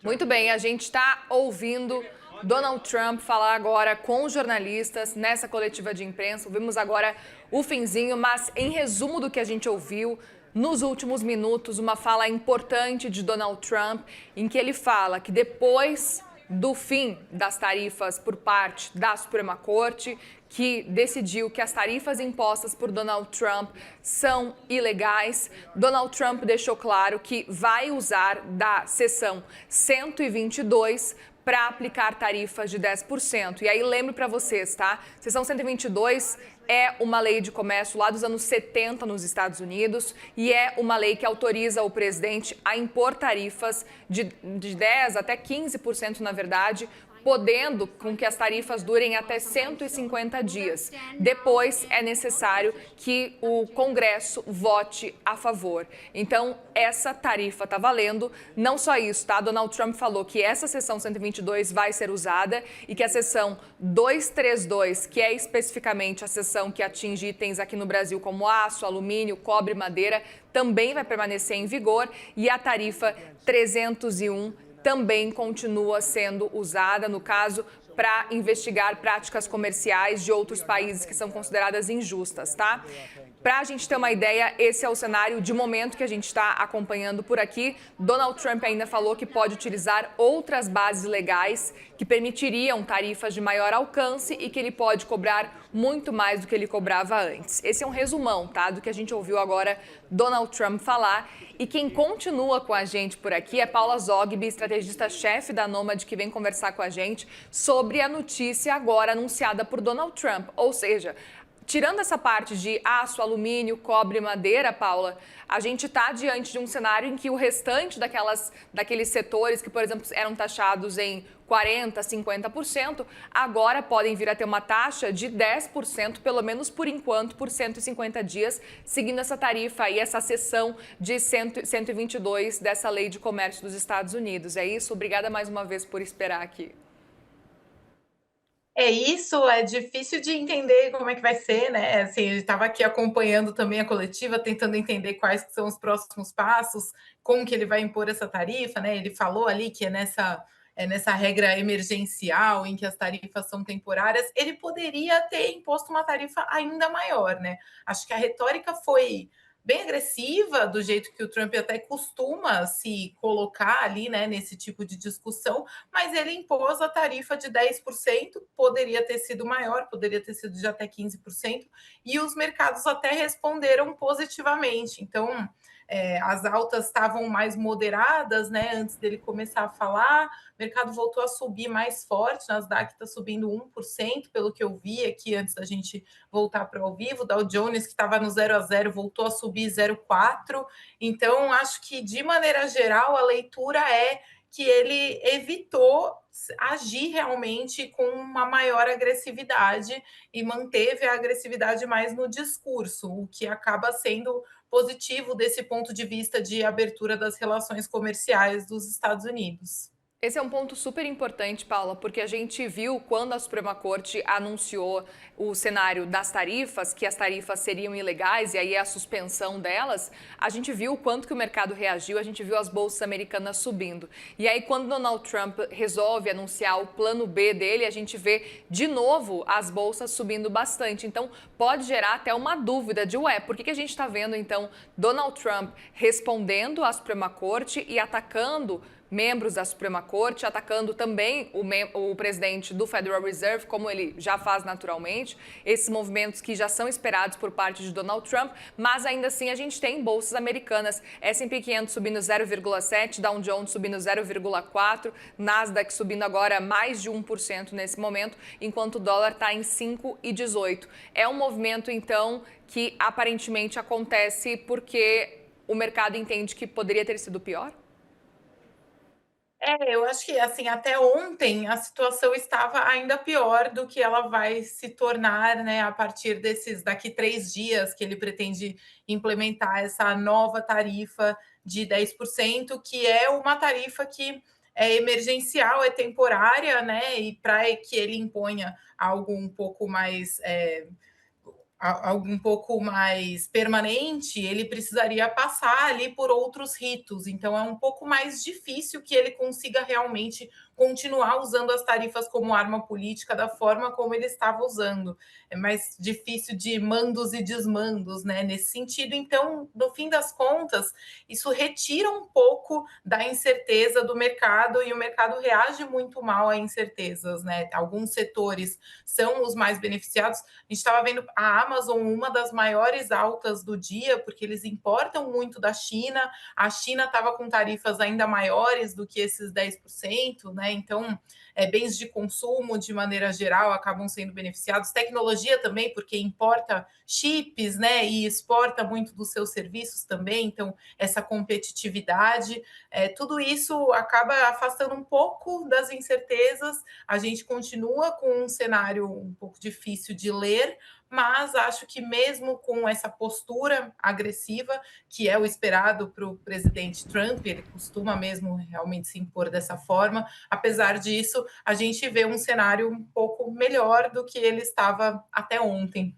Muito bem, a gente está ouvindo Donald Trump falar agora com os jornalistas nessa coletiva de imprensa. Ouvimos agora o finzinho, mas em resumo do que a gente ouviu, nos últimos minutos, uma fala importante de Donald Trump, em que ele fala que depois do fim das tarifas por parte da Suprema Corte, que decidiu que as tarifas impostas por Donald Trump são ilegais. Donald Trump deixou claro que vai usar da seção 122 para aplicar tarifas de 10%. E aí lembro para vocês, tá? Seção 122 é uma lei de comércio lá dos anos 70 nos Estados Unidos e é uma lei que autoriza o presidente a impor tarifas de 10 até 15%, na verdade, podendo com que as tarifas durem até 150 dias. Depois é necessário que o Congresso vote a favor. Então, essa tarifa está valendo. Não só isso, tá? Donald Trump falou que essa seção 122 vai ser usada e que a seção 232, que é especificamente a seção que atinge itens aqui no Brasil como aço, alumínio, cobre e madeira, também vai permanecer em vigor, e a tarifa 301 também continua sendo usada, no caso, para investigar práticas comerciais de outros países que são consideradas injustas, tá? Para a gente ter uma ideia, esse é o cenário de momento que a gente está acompanhando por aqui. Donald Trump ainda falou que pode utilizar outras bases legais que permitiriam tarifas de maior alcance e que ele pode cobrar muito mais do que ele cobrava antes. Esse é um resumão, tá, do que a gente ouviu agora Donald Trump falar. E quem continua com a gente por aqui é Paula Zogby, estrategista-chefe da Nomad, que vem conversar com a gente sobre a notícia agora anunciada por Donald Trump. Ou seja, tirando essa parte de aço, alumínio, cobre e madeira, Paula, a gente está diante de um cenário em que o restante daqueles setores que, por exemplo, eram taxados em 40%, 50%, agora podem vir a ter uma taxa de 10%, pelo menos por enquanto, por 150 dias, seguindo essa tarifa e essa seção de 122 dessa lei de comércio dos Estados Unidos. É isso? Obrigada mais uma vez por esperar aqui. É isso, é difícil de entender como é que vai ser, né? Assim, ele estava aqui acompanhando também a coletiva, tentando entender quais que são os próximos passos, como que ele vai impor essa tarifa, né? Ele falou ali que é nessa regra emergencial em que as tarifas são temporárias. Ele poderia ter imposto uma tarifa ainda maior, né? Acho que a retórica foi bem agressiva, do jeito que o Trump até costuma se colocar ali, né, nesse tipo de discussão, mas ele impôs a tarifa de 10%, poderia ter sido maior, poderia ter sido de até 15%, e os mercados até responderam positivamente. Então, as altas estavam mais moderadas, né, antes dele começar a falar, o mercado voltou a subir mais forte, Nasdaq está subindo 1%, pelo que eu vi aqui antes da gente voltar para ao vivo, Dow Jones, que estava no 0 a 0, voltou a subir 0,4%. Então, acho que, de maneira geral, a leitura é que ele evitou agir realmente com uma maior agressividade e manteve a agressividade mais no discurso, o que acaba sendo positivo desse ponto de vista de abertura das relações comerciais dos Estados Unidos. Esse é um ponto super importante, Paula, porque a gente viu quando a Suprema Corte anunciou o cenário das tarifas, que as tarifas seriam ilegais e aí a suspensão delas, a gente viu o quanto que o mercado reagiu, a gente viu as bolsas americanas subindo. E aí quando Donald Trump resolve anunciar o plano B dele, a gente vê de novo as bolsas subindo bastante. Então pode gerar até uma dúvida de, ué, por que a gente está vendo então Donald Trump respondendo à Suprema Corte e atacando membros da Suprema Corte, atacando também o presidente do Federal Reserve, como ele já faz naturalmente, esses movimentos que já são esperados por parte de Donald Trump, mas ainda assim a gente tem bolsas americanas, S&P 500 subindo 0,7%, Dow Jones subindo 0,4%, Nasdaq subindo agora mais de 1% nesse momento, enquanto o dólar está em 5,18. É um movimento, então, que aparentemente acontece porque o mercado entende que poderia ter sido pior? Eu acho que, assim, até ontem a situação estava ainda pior do que ela vai se tornar, né, a partir daqui 3 dias que ele pretende implementar essa nova tarifa de 10%, que é uma tarifa que é emergencial, é temporária, né, e para que ele imponha algo um pouco mais, algo um pouco mais permanente, ele precisaria passar ali por outros ritos. Então, é um pouco mais difícil que ele consiga realmente continuar usando as tarifas como arma política da forma como ele estava usando. É mais difícil de mandos e desmandos, né? Nesse sentido. Então, no fim das contas, isso retira um pouco da incerteza do mercado e o mercado reage muito mal a incertezas, né? Alguns setores são os mais beneficiados. A gente estava vendo a Amazon, uma das maiores altas do dia, porque eles importam muito da China. A China estava com tarifas ainda maiores do que esses 10%, né? Então, bens de consumo, de maneira geral, acabam sendo beneficiados. Tecnologia também, porque importa chips, né? E exporta muito dos seus serviços também. Então, essa competitividade, tudo isso acaba afastando um pouco das incertezas. A gente continua com um cenário um pouco difícil de ler, mas acho que mesmo com essa postura agressiva, que é o esperado para o presidente Trump, ele costuma mesmo realmente se impor dessa forma, apesar disso, a gente vê um cenário um pouco melhor do que ele estava até ontem.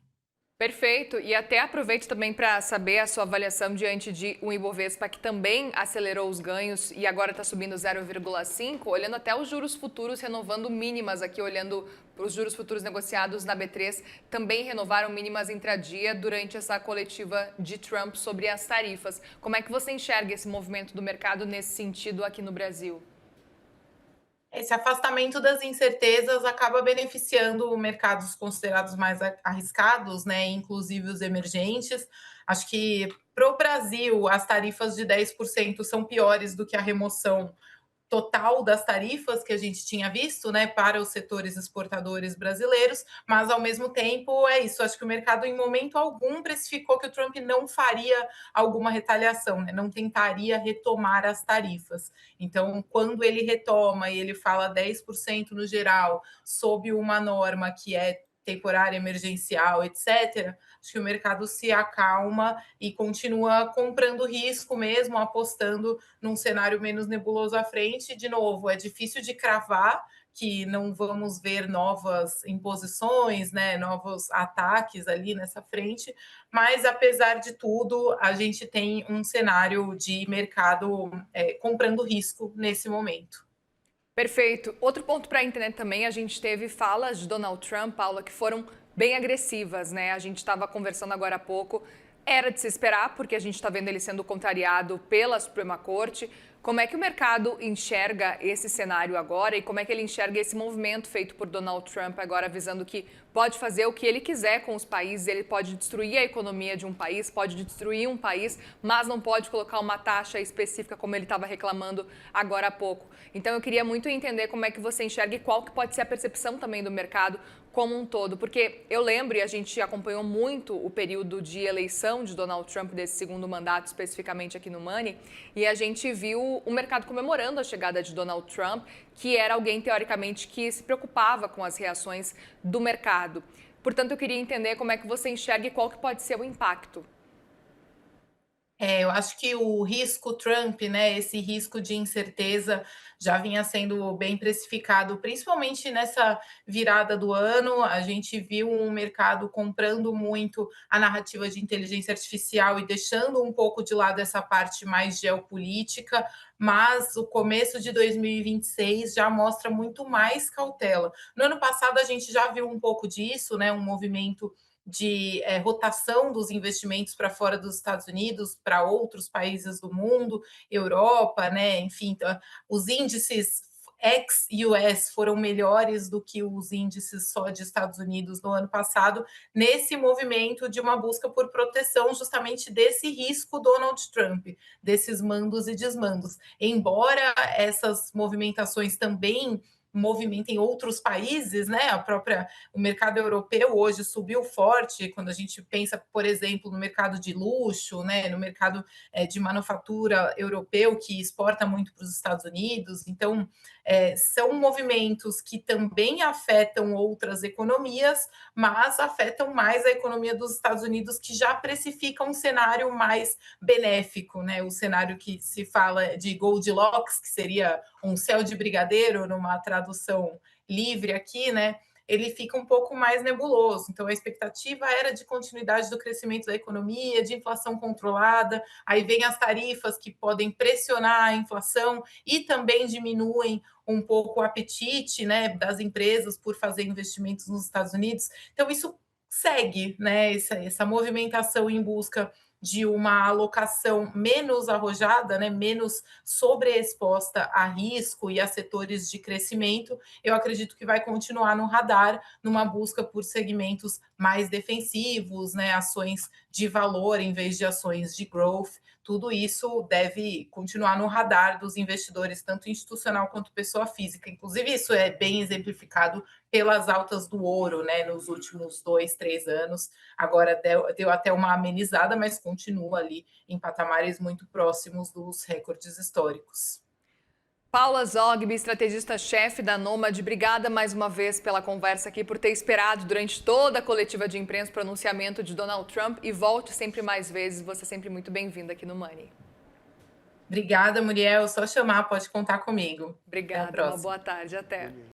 Perfeito. E até aproveito também para saber a sua avaliação diante de um Ibovespa que também acelerou os ganhos e agora está subindo 0,5, olhando até os juros futuros renovando mínimas aqui, olhando para os juros futuros negociados na B3, também renovaram mínimas intradia durante essa coletiva de Trump sobre as tarifas. Como é que você enxerga esse movimento do mercado nesse sentido aqui no Brasil? Esse afastamento das incertezas acaba beneficiando mercados considerados mais arriscados, né, inclusive os emergentes. Acho que para o Brasil, as tarifas de 10% são piores do que a remoção total das tarifas que a gente tinha visto, né, para os setores exportadores brasileiros, mas ao mesmo tempo é isso. Acho que o mercado, em momento algum, precificou que o Trump não faria alguma retaliação, né, não tentaria retomar as tarifas. Então, quando ele retoma e ele fala 10% no geral, sob uma norma que é temporária, emergencial, etc., acho que o mercado se acalma e continua comprando risco mesmo, apostando num cenário menos nebuloso à frente. De novo, é difícil de cravar que não vamos ver novas imposições, né, novos ataques ali nessa frente, mas apesar de tudo, a gente tem um cenário de mercado comprando risco nesse momento. Perfeito. Outro ponto para entender também, a gente teve falas de Donald Trump, Paula, que foram bem agressivas, né? A gente estava conversando agora há pouco. Era de se esperar, porque a gente está vendo ele sendo contrariado pela Suprema Corte. Como é que o mercado enxerga esse cenário agora e como é que ele enxerga esse movimento feito por Donald Trump agora, avisando que pode fazer o que ele quiser com os países, ele pode destruir a economia de um país, pode destruir um país, mas não pode colocar uma taxa específica como ele estava reclamando agora há pouco. Então eu queria muito entender como é que você enxerga e qual que pode ser a percepção também do mercado como um todo, porque eu lembro e a gente acompanhou muito o período de eleição de Donald Trump, desse segundo mandato especificamente aqui no Money, e a gente viu o mercado comemorando a chegada de Donald Trump, que era alguém teoricamente que se preocupava com as reações do mercado. Portanto, eu queria entender como é que você enxerga e qual que pode ser o impacto. Eu acho que o risco Trump, né, esse risco de incerteza já vinha sendo bem precificado, principalmente nessa virada do ano. A gente viu um mercado comprando muito a narrativa de inteligência artificial e deixando um pouco de lado essa parte mais geopolítica, mas o começo de 2026 já mostra muito mais cautela. No ano passado, a gente já viu um pouco disso, né, um movimento de rotação dos investimentos para fora dos Estados Unidos, para outros países do mundo, Europa, né? Enfim, então, os índices ex-US foram melhores do que os índices só de Estados Unidos no ano passado, nesse movimento de uma busca por proteção justamente desse risco Donald Trump, desses mandos e desmandos. Embora essas movimentações também movimentem outros países, né? O mercado europeu hoje subiu forte quando a gente pensa, por exemplo, no mercado de luxo, né? No mercado de manufatura europeu que exporta muito para os Estados Unidos. Então, são movimentos que também afetam outras economias, mas afetam mais a economia dos Estados Unidos, que já precifica um cenário mais benéfico, né? O cenário que se fala de Goldilocks, que seria um céu de brigadeiro, numa tradução livre aqui, né? ele fica um pouco mais nebuloso. Então, a expectativa era de continuidade do crescimento da economia, de inflação controlada, aí vem as tarifas que podem pressionar a inflação e também diminuem um pouco o apetite, né, das empresas por fazer investimentos nos Estados Unidos. Então, isso segue, né, essa movimentação em busca de uma alocação menos arrojada, né, menos sobreexposta a risco e a setores de crescimento, eu acredito que vai continuar no radar, numa busca por segmentos mais defensivos, né, ações de valor em vez de ações de growth. Tudo isso deve continuar no radar dos investidores, tanto institucional quanto pessoa física. Inclusive, isso é bem exemplificado pelas altas do ouro, né, nos últimos 2, 3 anos. Agora deu até uma amenizada, mas continua ali em patamares muito próximos dos recordes históricos. Paula Zogby, estrategista-chefe da Nomad, obrigada mais uma vez pela conversa aqui, por ter esperado durante toda a coletiva de imprensa o pronunciamento de Donald Trump, e volte sempre mais vezes, você é sempre muito bem-vinda aqui no Money. Obrigada, Muriel. Só chamar, pode contar comigo. Até a Obrigada, uma próxima. boa tarde, até.